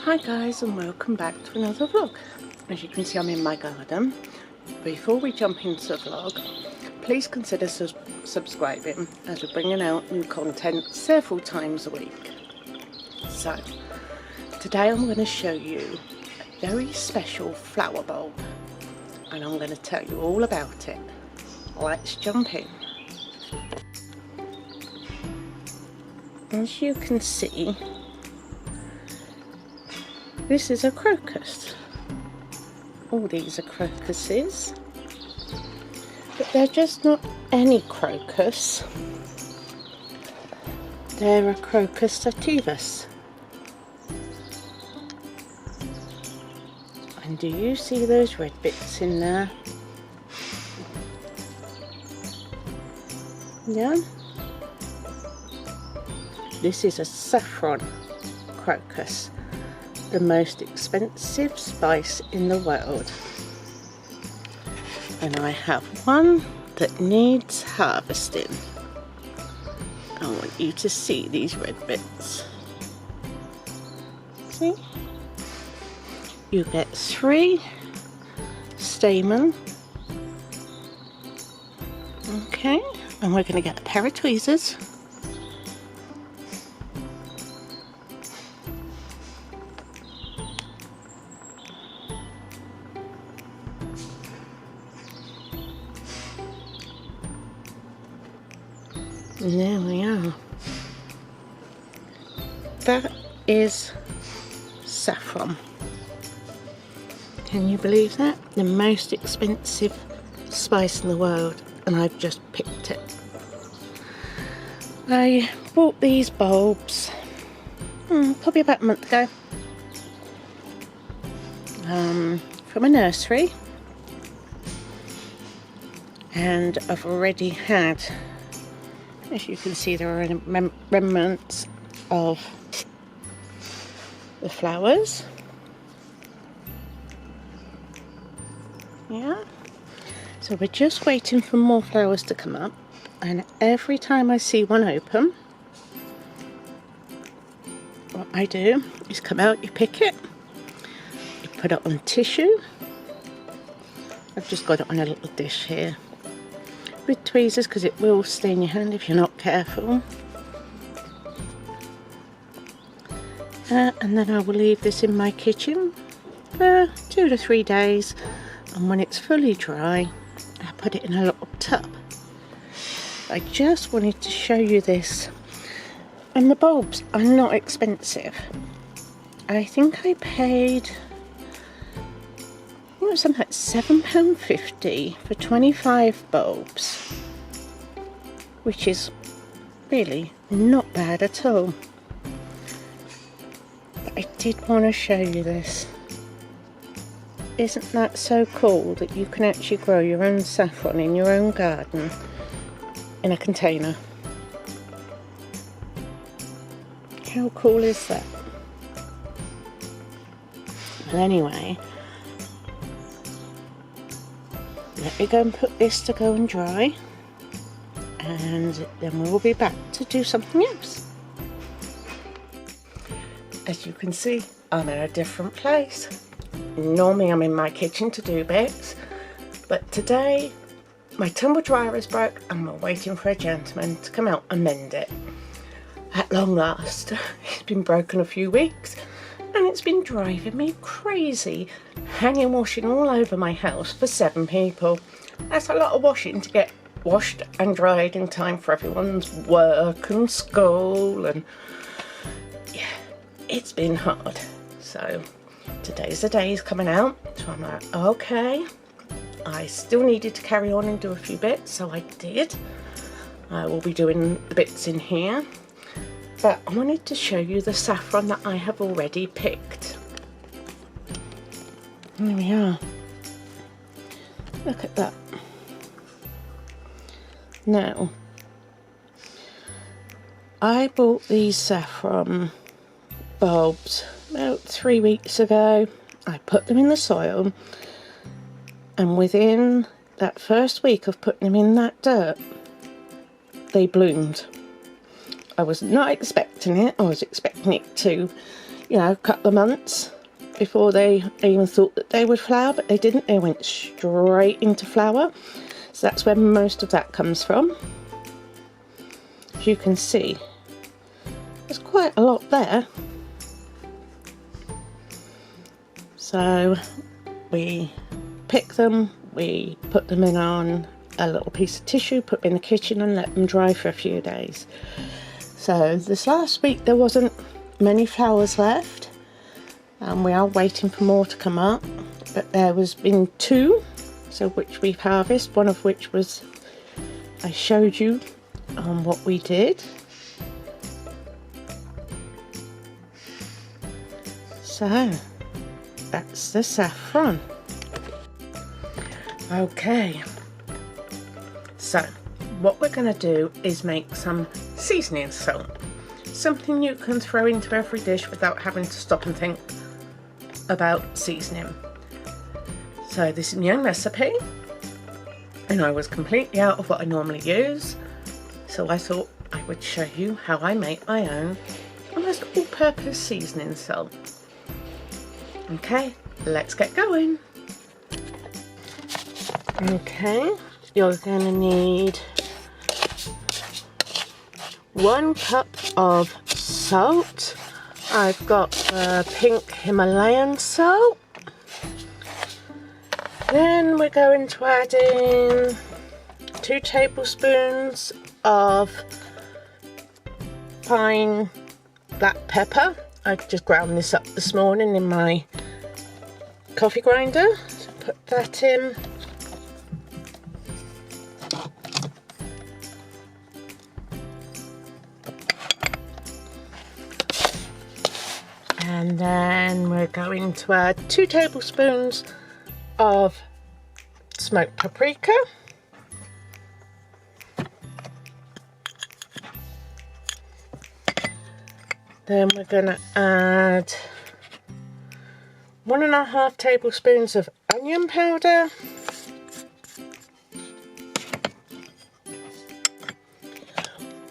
Hi guys, and welcome back to another vlog. As you can see, I'm in my garden. Before we jump into the vlog, please consider subscribing, as we're bringing out new content several times a week. So today I'm going to show you a very special flower bulb, and I'm going to tell you all about it. Let's jump in. As you can see, this is a crocus. All these are crocuses, but they're just not any crocus. They're a crocus sativus. And do you see those red bits in there? Yeah? This is a saffron crocus, the most expensive spice in the world. And I have one that needs harvesting. I want you to see these red bits. See? You get 3 stamen. Okay, and we're going to get a pair of tweezers. And there we are. That is saffron. Can you believe that? The most expensive spice in the world, and I've just picked it. I bought these bulbs probably about a month ago from a nursery, and I've already had, as you can see, there are remnants of the flowers. Yeah, so we're just waiting for more flowers to come up, and every time I see one open, what I do is come out, you pick it, you put it on tissue. I've just got it on a little dish here with tweezers because it will stain your hand if you're not careful. And then I will leave this in my kitchen for 2 to 3 days, and when it's fully dry I put it in a little tub. I just wanted to show you this, and the bulbs are not expensive. I think I paid, it was something like £7.50 for 25 bulbs, which is really not bad at all. But I did want to show you this. Isn't that so cool that you can actually grow your own saffron in your own garden in a container? How cool is that? Well, anyway, let me go and put this to go and dry, and then we'll be back to do something else. As you can see, I'm in a different place. Normally I'm in my kitchen to do bits, but today my tumble dryer is broke and we're waiting for a gentleman to come out and mend it. At long last. It's been broken a few weeks and it's been driving me crazy, hanging washing all over my house for 7 people. That's a lot of washing to get washed and dried in time for everyone's work and school, and yeah, it's been hard. So today's the day he's coming out, so I'm like, okay. I still needed to carry on and do a few bits, so I did. I will be doing the bits in here, but I wanted to show you the saffron that I have already picked. There we are. Look at that. Now, I bought these saffron bulbs about 3 weeks ago. I put them in the soil, and within that first week of putting them in that dirt, they bloomed. I was not expecting it. I was expecting it to, you know, a couple of months before they even thought that they would flower, but they didn't. They went straight into flower. So that's where most of that comes from. As you can see, there's quite a lot there. So we pick them, we put them in on a little piece of tissue, put them in the kitchen and let them dry for a few days. So this last week there wasn't many flowers left, and we are waiting for more to come up, but there was been 2, so which we've harvested, one of which was, I showed you on what we did. So that's the saffron. Okay, so what we're going to do is make some seasoning salt, something you can throw into every dish without having to stop and think about seasoning. So this is my own recipe, and I was completely out of what I normally use, so I thought I would show you how I make my own almost all-purpose seasoning salt. Okay, let's get going. Okay, you're going to need 1 cup of salt. I've got the pink Himalayan salt. Then we're going to add in 2 tablespoons of fine black pepper. I just ground this up this morning in my coffee grinder, so put that in. And then we're going to add 2 tablespoons of smoked paprika. Then we're going to add 1.5 tablespoons of onion powder.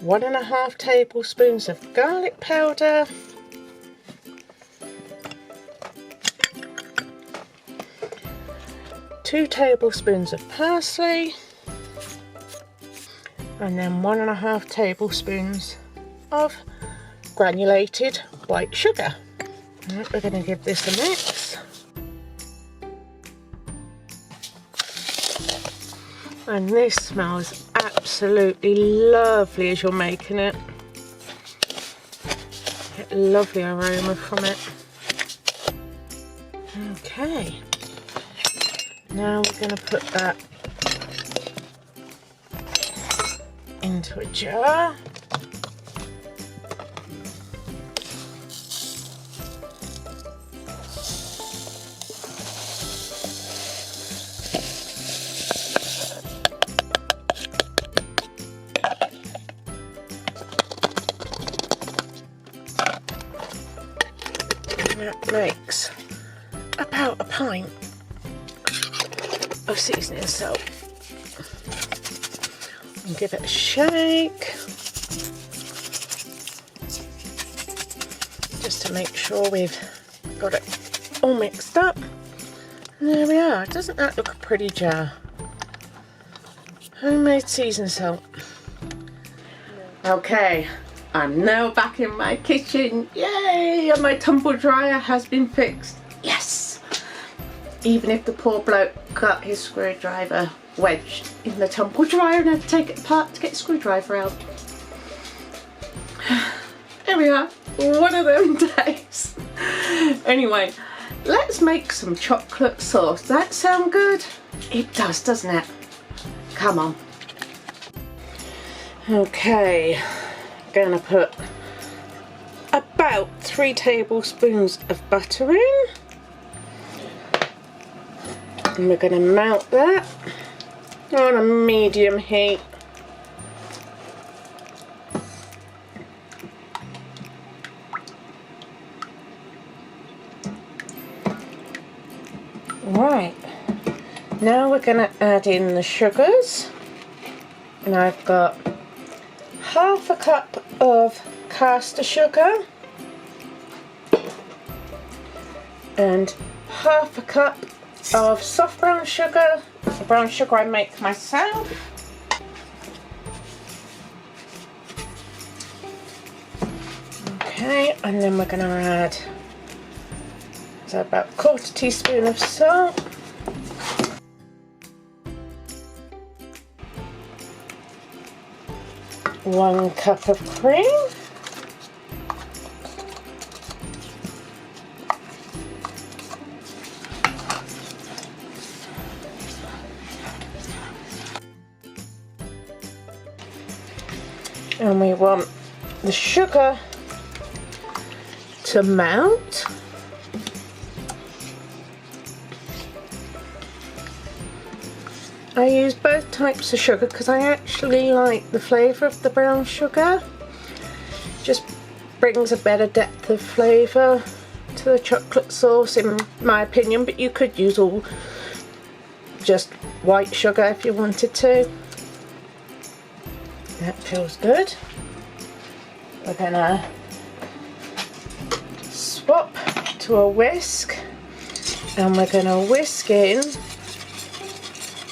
One and a half tablespoons of garlic powder. 2 tablespoons of parsley, and then 1.5 tablespoons of granulated white sugar. Right, we're going to give this a mix. And this smells absolutely lovely as you're making it. Get a lovely aroma from it. Okay. Now we're going to put that into a jar. And that makes about a pint of seasoning salt, and give it a shake just to make sure we've got it all mixed up. And there we are. Doesn't that look a pretty jar? Homemade seasoning salt. Okay, I'm now back in my kitchen. Yay! And my tumble dryer has been fixed. Yes! Even if the poor bloke got his screwdriver wedged in the tumble dryer and had to take it apart to get the screwdriver out. Here we are, one of them days. Anyway, let's make some chocolate sauce. Does that sound good? It does, doesn't it? Come on. Okay, gonna put about 3 tablespoons of butter in. And we're going to melt that on a medium heat. Right, now we're going to add in the sugars, and I've got half a cup of caster sugar and half a cup of soft brown sugar, the brown sugar I make myself. Okay, and then we're going to add about a quarter teaspoon of salt, one cup of cream, and we want the sugar to melt. I use both types of sugar because I actually like the flavour of the brown sugar. Just brings a better depth of flavour to the chocolate sauce in my opinion, but you could use all just white sugar if you wanted to. That feels good. We're gonna swap to a whisk and we're gonna whisk in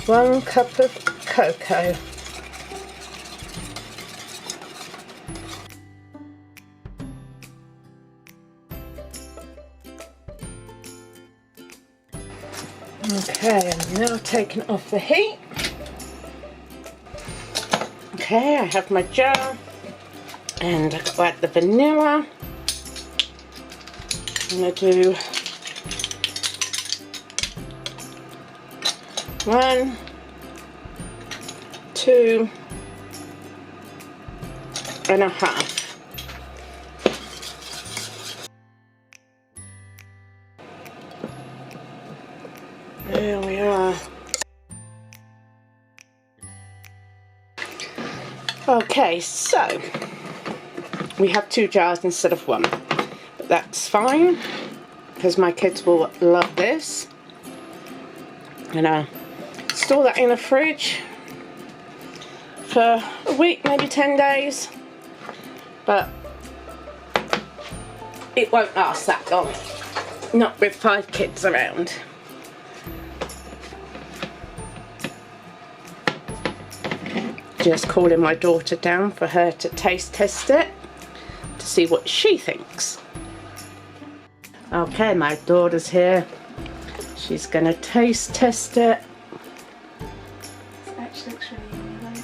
1 cup of cocoa. Okay, I'm now taking off the heat. Okay, I have my jar and I've got to add the vanilla. I'm going to do 1, 2 and a half. There we are. Okay, so we have 2 jars instead of 1, but that's fine because my kids will love this. Store that in the fridge for a week, maybe 10 days, but it won't last that long, not with 5 kids around. Just calling my daughter down for her to taste test it to see what she thinks. Okay, my daughter's here. She's gonna taste test it. It actually looks really yummy though.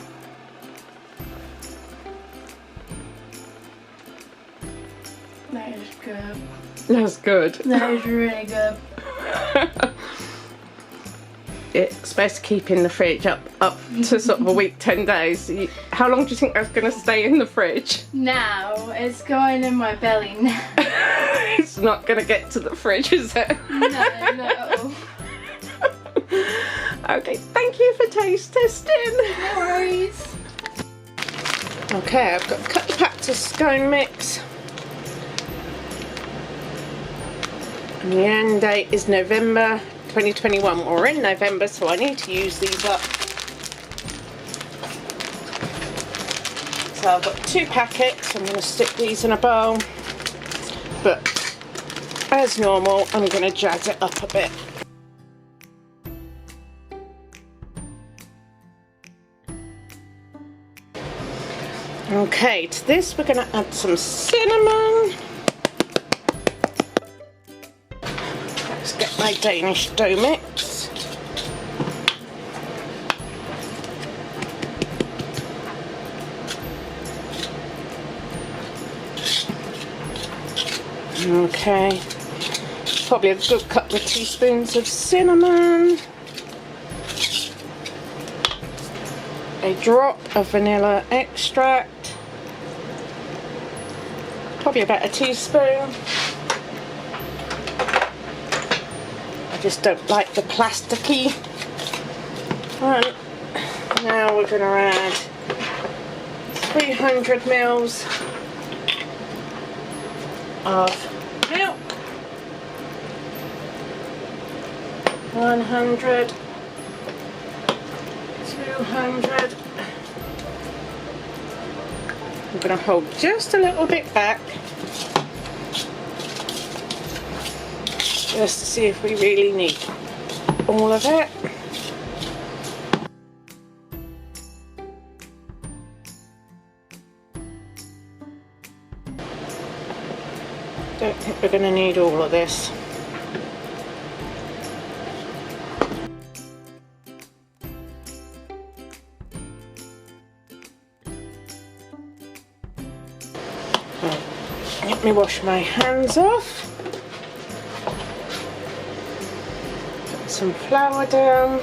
That is good. That's good. That is really good. It's supposed to keep in the fridge up to sort of a week, 10 days. How long do you think that's going to stay in the fridge? Now, it's going in my belly now. It's not going to get to the fridge, is it? No. Okay, thank you for taste testing. No worries. Okay, I've got a couple of packs of scone mix. And the end date is November 2021. We're in November, so I need to use these up. So I've got 2 packets. I'm going to stick these in a bowl. But as normal, I'm going to jazz it up a bit. Okay, to this we're going to add some cinnamon. Let's get my Danish dough mix. Okay, probably a good couple of teaspoons of cinnamon. A drop of vanilla extract. Probably about a teaspoon. I just don't like the plasticky one. Now we're going to add 300 mils of milk, 100, 200, I'm going to hold just a little bit back, just to see if we really need all of it. Don't think we're going to need all of this. Let me wash my hands off. Put some flour down.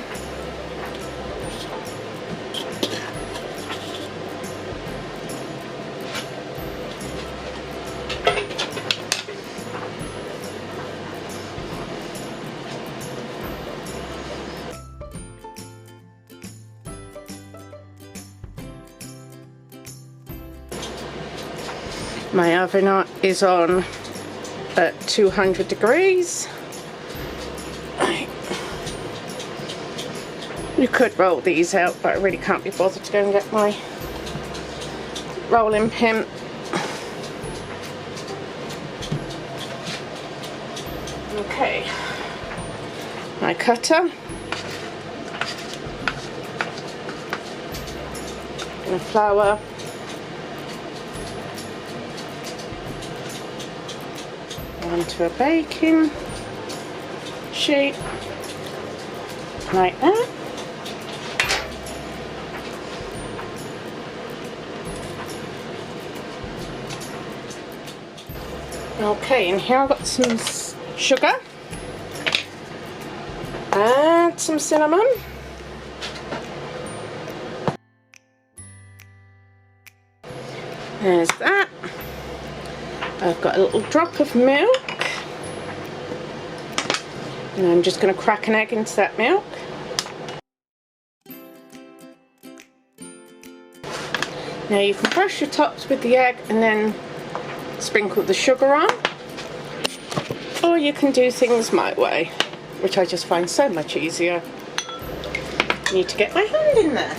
My oven is on at 200 degrees. You could roll these out, but I really can't be bothered to go and get my rolling pin. Okay, my cutter. And flour. Onto a baking sheet like that. Okay, and here I've got some sugar, add some cinnamon, there's that. I've got a little drop of milk, and I'm just going to crack an egg into that milk. Now you can brush your tops with the egg and then sprinkle the sugar on, or you can do things my way, which I just find so much easier. Need to get my hand in there.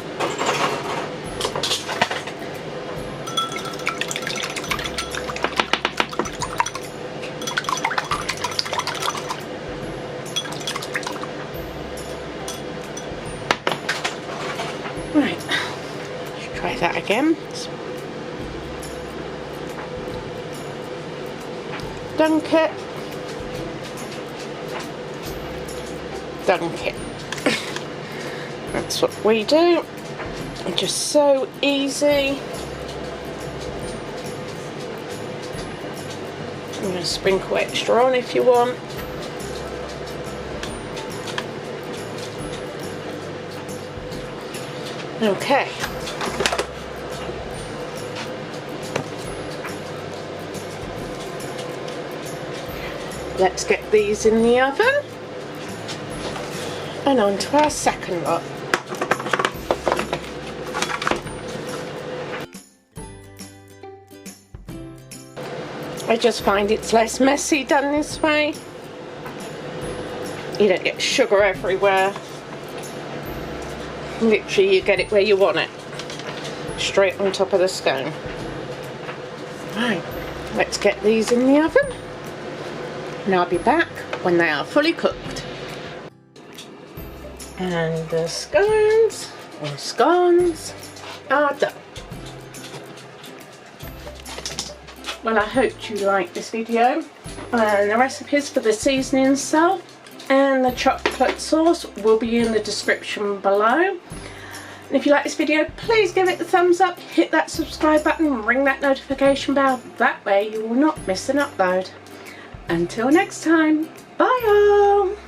Right, let's try that again. Dunk it. Dunk it. That's what we do. Just so easy. I'm going to sprinkle extra on if you want. Okay. Let's get these in the oven and on to our second lot. I just find it's less messy done this way. You don't get sugar everywhere. Literally, you get it where you want it, straight on top of the scone. Right, let's get these in the oven, and I'll be back when they are fully cooked. And the scones or scones are done. Well, I hope you liked this video, and the recipes for the seasoning salt and the chocolate sauce will be in the description below. And if you like this video, please give it a thumbs up, hit that subscribe button and ring that notification bell. That way you will not miss an upload. Until next time, bye all!